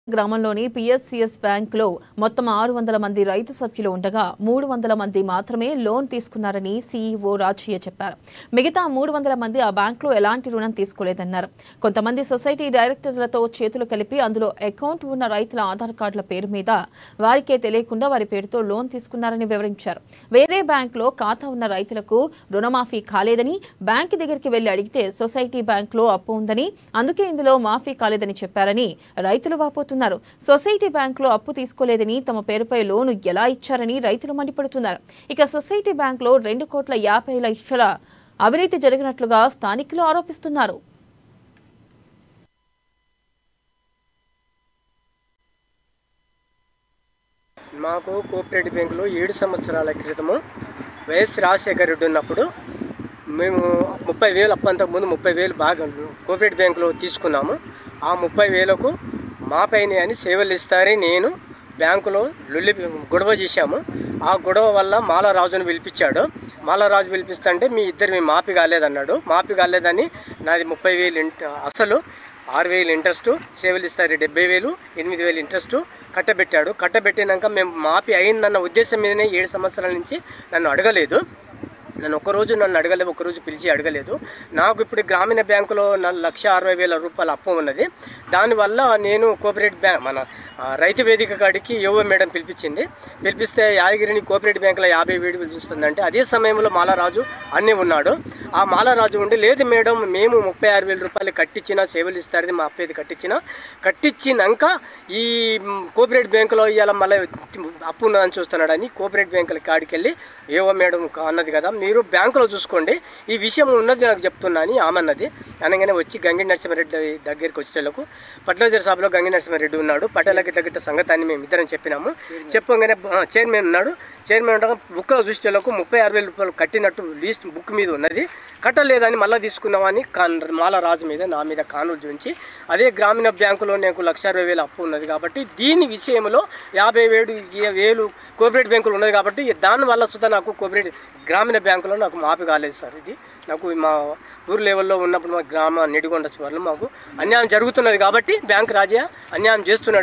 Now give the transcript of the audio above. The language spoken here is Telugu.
గ్రామంలోని పిఎస్సిఎస్ బ్యాంకులో మొత్తం 600 మంది రైతు సభ్యులు ఉండగా 300 మంది మాత్రమే లోన్ తీసుకున్నారని సీఈఓ రాజయ్య చెప్పారు. మిగతా 300 మంది ఆ బ్యాంకులో ఎలాంటి రుణం తీసుకోలేదన్నారు. కొంతమంది సొసైటీ డైరెక్టర్లతో చేతులు కలిపి అందులో అకౌంట్ ఉన్న రైతుల ఆధార్ కార్డుల పేరు మీద వారికే తెలియకుండా వారి పేరుతో లోన్ తీసుకున్నారని వివరించారు. వేరే బ్యాంకులో ఖాతా ఉన్న రైతులకు రుణమాఫీ కాలేదని బ్యాంకు దగ్గరికి వెళ్లి అడిగితే సొసైటీ బ్యాంకులో అప్పు ఉందని అందుకే ఇందులో మాఫీ కాలేదని చెప్పారని రైతులు వాపోతున్నారు. సొసైటీ బ్యాంకులో అప్పు తీసుకోలేదని తమ పేరుపై లోను ఎలా ఇచ్చారని రైతులు మండిపడుతున్నారు. ఇక సొసైటీ బ్యాంకులో 2,50,00,000 అవినీతి జరిగినట్లుగా స్థానికులు ఆరోపిస్తున్నారు. మాకు కోఆపరేటివ్ బ్యాంకులో 7 సంవత్సరాల క్రితము వైఎస్ రాజశేఖర రెడ్డి ఉన్నప్పుడు మేము 30,000 అప్పంతకుముందు 30,000 బాగా కోఆపరేటివ్ బ్యాంకులో తీసుకున్నాము. ఆ 30,000కు మాపైన అని సేవలు ఇస్తారని నేను బ్యాంకులో గొడవ చేశాము. ఆ గొడవ వల్ల మాలరాజును పిలిపించాడు. మాలరాజు పిలిపిస్తుంటే మీ మాఫీ కాలేదన్నాడు. మాఫీ కాలేదని నాది 30,000 అసలు 6,000 ఇంట్రెస్ట్, సేవలు ఇస్తారు 70,000, 8,000 ఇంట్రెస్ట్ కట్టబెట్టాడు. కట్టబెట్టినాక మేము మాఫీ అయిందన్న ఉద్దేశం మీదనే 7 సంవత్సరాల నుంచి నన్ను అడగలేదు. ఒక్కరోజు ఒక్కరోజు పిలిచి అడగలేదు. నాకు ఇప్పుడు గ్రామీణ బ్యాంకులో 1,60,000 రూపాయల అప్పు ఉన్నది. దానివల్ల నేను కోఆపరేటివ్ బ్యాంక్ మన రైతు వేదిక కాడికి యువ మేడం పిలిపిస్తే యాదగిరిని కోఆపరేటివ్ బ్యాంకులో 50,000 చూస్తుందంటే అదే సమయంలో మాలరాజు అన్నీ ఉన్నాడు. ఆ మాలరాజు ఉండి లేదు మేడం మేము 36,000 రూపాయలు కట్టించిన సేవలు ఇస్తారని మా అప్పేది కట్టించినాక ఈ కోఆపరేటివ్ బ్యాంకులో ఇవాళ మళ్ళీ అప్పు ఉన్నదని చూస్తున్నాడని కోఆపరేటివ్ బ్యాంకుల కాడికి వెళ్ళి యువ మేడం అన్నది కదా మీరు బ్యాంకులో చూసుకోండి ఈ విషయం ఉన్నది నాకు చెప్తున్నా అని ఆమె అన్నది. అనగానే వచ్చి గంగి నరసింహారెడ్డి దగ్గరికి వచ్చేటకు ఫర్టిలైజర్ షాప్లో గంగి నరసింహారెడ్డి ఉన్నాడు. పటేల గిట్ట సంగతాన్ని మేము ఇద్దరం చెప్పినాము. చెప్పగానే చైర్మన్ ఉన్నాడు. చైర్మన్ ఉండగా బుక్లో చూసేటకు 36,000 రూపాయలు కట్టినట్టు లీస్ట్ బుక్ మీద ఉన్నది. కట్టలేదని మళ్ళీ తీసుకున్నామని మాలరాజు మీద నా మీద కానులు చూపించి అదే గ్రామీణ బ్యాంకులో నాకు 1,60,000 అప్పు ఉన్నది కాబట్టి దీని విషయంలో 50,000 కోఆపరేటివ్ బ్యాంకులు ఉన్నది కాబట్టి దానివల్ల సుధా నాకు కోఆపరేటివ్ గ్రామీణ బ్యాంకులో నాకు మాఫీ కాలేదు సార్. ఇది నాకు మా ఊరు లెవెల్లో ఉన్నప్పుడు మా గ్రామ నిడిగొండ వాళ్ళు మాకు అన్యాయం జరుగుతున్నది కాబట్టి బ్యాంక్ రాజయ్య అన్యాయం చేస్తున్నాడు.